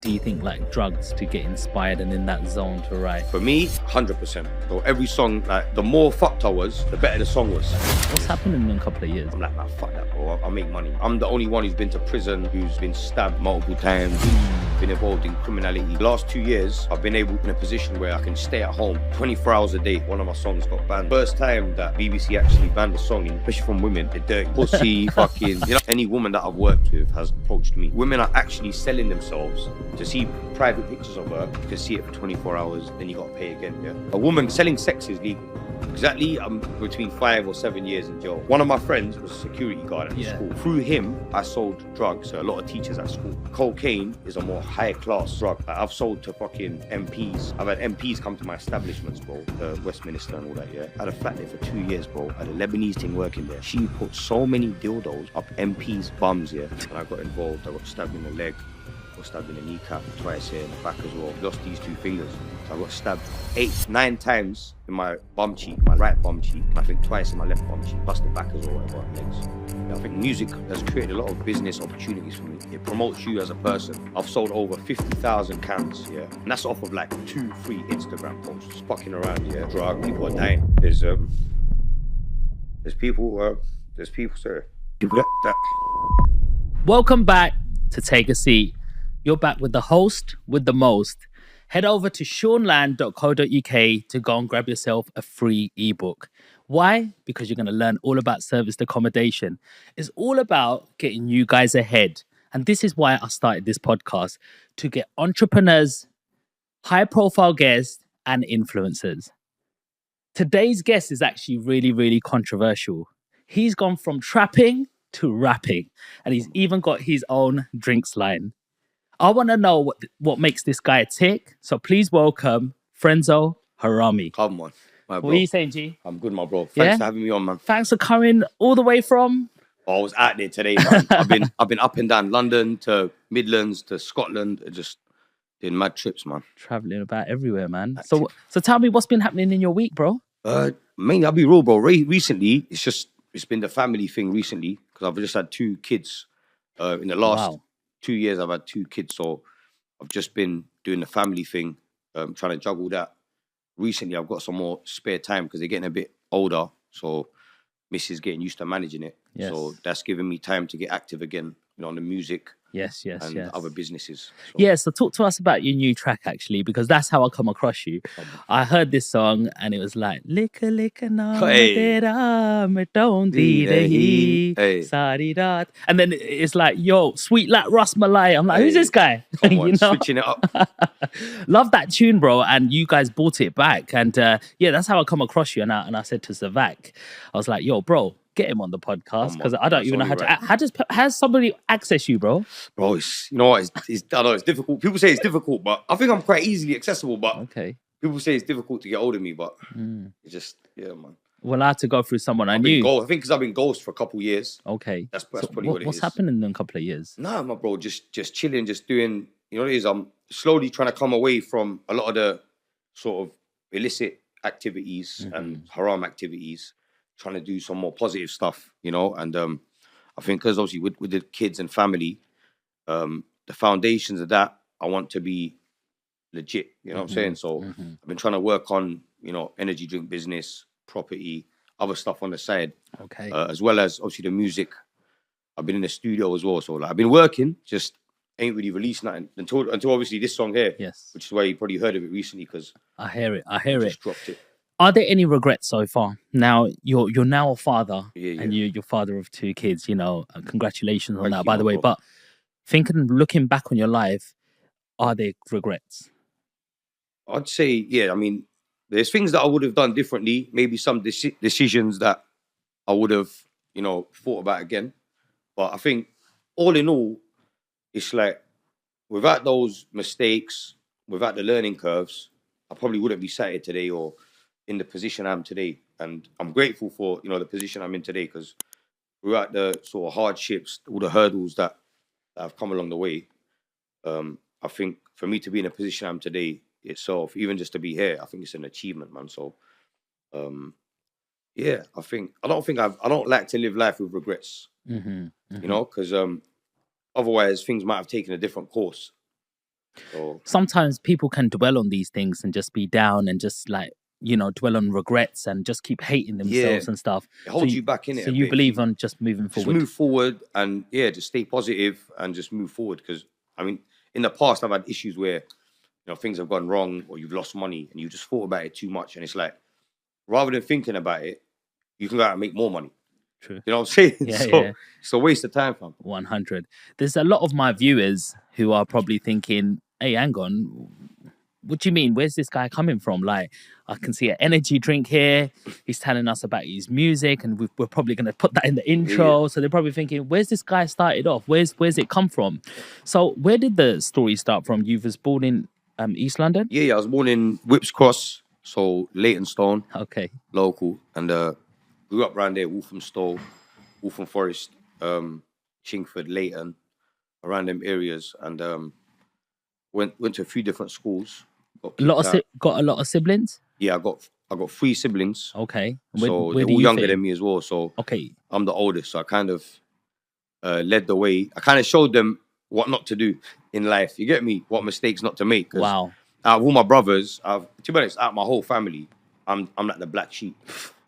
do you think like drugs to get inspired and in that zone to write? For me, 100%. So every song, like the more fucked I was, the better the song was. What's happening in a couple of years? I'm like, nah, fuck that, bro. I'll make money. I'm the only one who's been to prison, who's been stabbed multiple times, been involved in criminality. The last 2 years, I've been able in a position where I can stay at home 24 hours a day. One of my songs got banned. First time that BBC actually banned a song, especially from women, they're dirty. Pussy, fucking, you know, any woman that I've worked with has approached me. Women are actually selling themselves to see private pictures of her. You can see it for 24 hours, then you got to pay again, yeah? A woman selling sex is legal. Exactly, I'm between 5 or 7 years in jail. One of my friends was a security guard at school. Through him, I sold drugs to a lot of teachers at school. Cocaine is a more high class drug. Like, I've sold to fucking MPs. I've had MPs come to my establishments, bro. Westminster and all that, yeah. I had a flat there for 2 years, bro. I had a Lebanese thing working there. She put so many dildos up MPs' bums, yeah. And I got involved. I got stabbed in the leg. Got stabbed in the kneecap, twice here in the back as well. Lost these 2 fingers. So I got stabbed 8, 9 times in my bum cheek, my right bum cheek. I think twice in my left bum cheek. Busted back as well, whatever, legs. Yeah, I think music has created a lot of business opportunities for me. It promotes you as a person. I've sold over 50,000 cans, yeah. And that's off of like 2, 3 Instagram posts. Just fucking around, yeah. Drug, people are dying. There's people, sorry. Welcome back to Take a Seat. You're back with the host with the most. Head over to seanland.co.uk to go and grab yourself a free ebook. Why? Because you're going to learn all about serviced accommodation. It's all about getting you guys ahead. And this is why I started this podcast, to get entrepreneurs, high-profile guests, and influencers. Today's guest is actually really, really controversial. He's gone from trapping to rapping, and he's even got his own drinks line. I want to know what makes this guy tick. So please welcome Frenzo Harami. Come on, my bro. What are you saying, G? I'm good, my bro. Thanks for having me on, man. Thanks for coming all the way from... I was out there today, man. I've been up and down London to Midlands to Scotland. Just doing mad trips, man. Traveling about everywhere, man. So tell me what's been happening in your week, bro? Mainly, I'll be real, bro. Recently, it's been the family thing recently because I've just had 2 kids. In the last 2 years, I've had 2 kids, so I've just been doing the family thing, trying to juggle that. Recently, I've got some more spare time because they're getting a bit older, so Missus getting used to managing it. Yes. So that's giving me time to get active again, you know, on the music. Yes. Other businesses. So talk to us about your new track, actually, because that's how I come across you. I heard this song and it was like, Licka licka na me don't and then it's like, yo, sweet like Ras Malai. I'm like, who's this guy? Come on, switching it up. Love that tune, bro. And you guys brought it back. And that's how I come across you. And I said to Zavak, I was like, yo, bro, get him on the podcast because I don't even know how to. How somebody access you, bro? Bro, it's, you know what? I know it's difficult. People say it's difficult, but I think I'm quite easily accessible. But people say it's difficult to get hold of me, but it's just man. Well, I had to go through someone I knew. I think because I've been ghost for a couple of years. Okay, that's probably what it is. What's happening in a couple of years? Nah, my bro, just chilling, just doing. You know what it is? I'm slowly trying to come away from a lot of the sort of illicit activities and haram activities. Trying to do some more positive stuff, you know, and I think because obviously with the kids and family, the foundations of that, I want to be legit, you know what I'm saying? So I've been trying to work on, you know, energy drink business, property, other stuff on the side, as well as obviously the music. I've been in the studio as well, so like, I've been working, just ain't really released nothing until obviously this song here, which is why you probably heard of it recently because I hear it. Just dropped it. Are there any regrets so far? Now you're now a father, and you're father of 2 kids. You know, congratulations on that, by the way. But looking back on your life, are there regrets? I'd say, I mean, there's things that I would have done differently. Maybe some decisions that I would have, you know, thought about again. But I think, all in all, it's like without those mistakes, without the learning curves, I probably wouldn't be sat here today or in the position I'm today. And I'm grateful for, you know, the position I'm in today because throughout the sort of hardships, all the hurdles that have come along the way, I think for me to be in a position I'm today itself, even just to be here, I think it's an achievement, man. So, I don't like to live life with regrets, you know, because otherwise things might have taken a different course. So Sometimes people can dwell on these things and just be down and just like, dwell on regrets and just keep hating yeah, themselves and stuff. it holds you back in it So a you bit. If believe you on just moving just forward. move forward and yeah, just stay positive and just move forward. Because I mean, in the past, I've had issues where things have gone wrong or you've lost money and you just thought about it too much, and it's like rather than thinking about it, you can go out and make more money. True. You know what I'm saying? Yeah, So yeah. it's a waste of time, fam. 100. There's a lot of my viewers who are probably thinking, hey, hang on, what do you mean? Where's this guy coming from? Like, I can see an energy drink here. He's telling us about his music, and we're probably going to put that in the intro. Yeah. So they're probably thinking, where's this guy started off? Where's it come from? So where did the story start from? You was born in East London? Yeah, I was born in Whips Cross, so Leytonstone, Okay. local, and grew up around there, Walthamstow, Waltham Forest, Chingford, Leyton, around them areas, and went to a few different schools. Got kicked out. Got a lot of siblings? Yeah, I got 3 siblings, Okay. so Where they're do all you younger fit in? than me as well. So Okay. I'm the oldest, so I kind of led the way. I kind of showed them what not to do in life. You get me? What mistakes not to make. 'Cause Wow. out of all my brothers, to be honest, out of my whole family, I'm like the black sheep.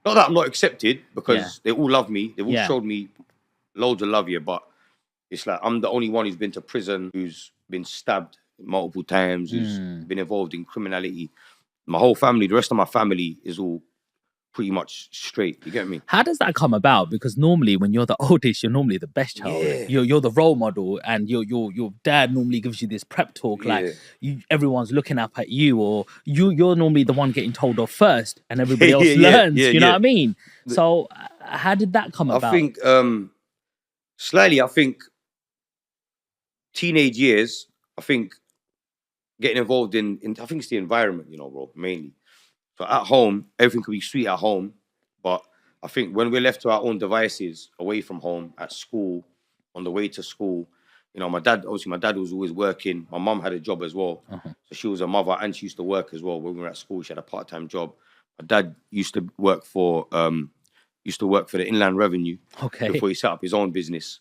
Not that I'm not accepted, because they all love me. They've all showed me loads of love here, but it's like I'm the only one who's been to prison, who's been stabbed multiple times, who's been involved in criminality. My whole family, the rest of my family is all pretty much straight. You get me? How does that come about? Because normally when you're the oldest, you're normally the best child. Yeah. You're the role model, and your dad normally gives you this prep talk, like everyone's looking up at you, or you're normally the one getting told off first, and everybody else learns. You know what I mean? So how did that come about? I think slightly. I think teenage years. I think getting involved in I think it's the environment, bro, mainly. So at home, everything could be sweet at home, but I think when we're left to our own devices, away from home, at school, on the way to school, my dad was always working. My mum had a job as well. So she was a mother and she used to work as well. When we were at school, she had a part-time job. My dad used to work for the Inland Revenue before he set up his own business.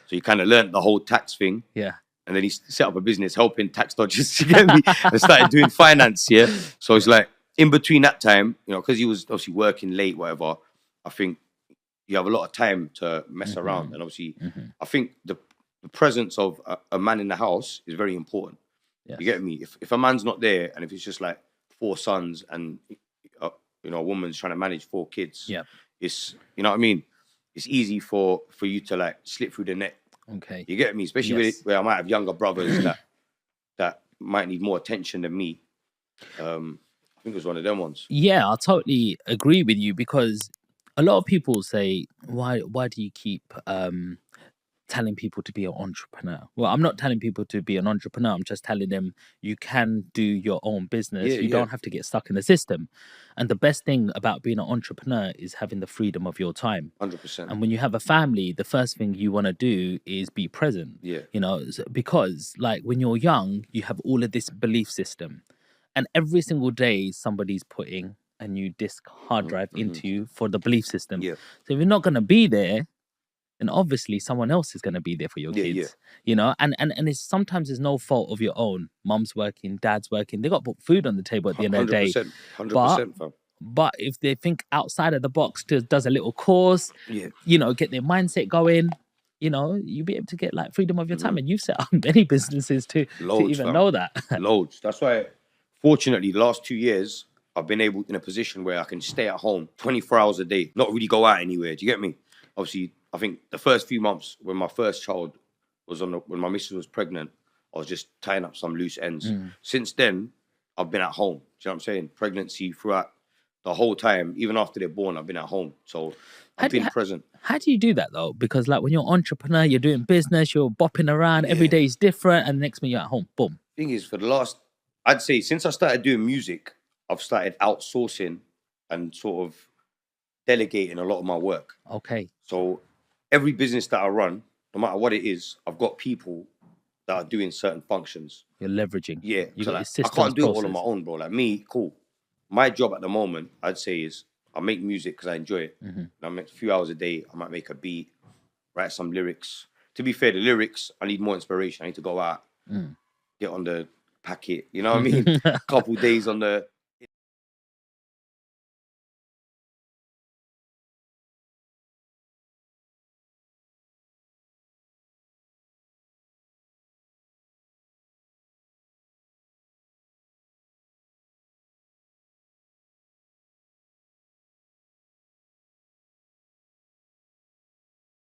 So he kind of learned the whole tax thing. Yeah. And then he set up a business helping tax dodgers, you get me? And started doing finance, yeah? So it's like, in between that time, because he was obviously working late, whatever, I think you have a lot of time to mess around. And obviously, I think the presence of a man in the house is very important. Yes. You get me? If a man's not there, and if it's just like 4 sons and, a woman's trying to manage 4 kids, it's, you know what I mean? It's easy for you to like slip through the net. Okay. You get me? Especially where I might have younger brothers that might need more attention than me. I think it was one of them ones. Yeah, I totally agree with you, because a lot of people say, why do you keep telling people to be an entrepreneur? Well, I'm not telling people to be an entrepreneur. I'm just telling them you can do your own business. You don't have to get stuck in the system. And the best thing about being an entrepreneur is having the freedom of your time. 100%. And when you have a family, the first thing you want to do is be present. Yeah. Because like when you're young, you have all of this belief system. And every single day, somebody's putting a new disk hard drive into you for the belief system. Yeah. So if you're not going to be there, then obviously someone else is going to be there for your kids. And it's sometimes it's no fault of your own. Mum's working, dad's working. They got to put food on the table at the end of the day. 100%, fam. But if they think outside of the box, does a little course, get their mindset going, you'll be able to get like freedom of your time. And you've set up many businesses to even know that. Loads. That's why, fortunately, the last 2 years, I've been able in a position where I can stay at home 24 hours a day, not really go out anywhere. Do you get me? Obviously, I think the first few months when my first child was when my missus was pregnant, I was just tying up some loose ends. Since then, I've been at home. Do you know what I'm saying? Pregnancy throughout the whole time, even after they're born, I've been at home. So I've been present. How do you do that though? Because like when you're an entrepreneur, you're doing business, you're bopping around, every day is different, and the next minute you're at home, boom. Thing is, I'd say since I started doing music, I've started outsourcing and sort of delegating a lot of my work. Okay. So every business that I run, no matter what it is, I've got people that are doing certain functions. You're leveraging. Yeah. You so got like, systems, I can't do process. it all on my own, bro. Like me, cool. My job at the moment, I'd say, is I make music because I enjoy it. I make a few hours a day. I might make a beat, write some lyrics. To be fair, the lyrics, I need more inspiration. I need to go out, get on the packet. You know what I mean? Couple days on the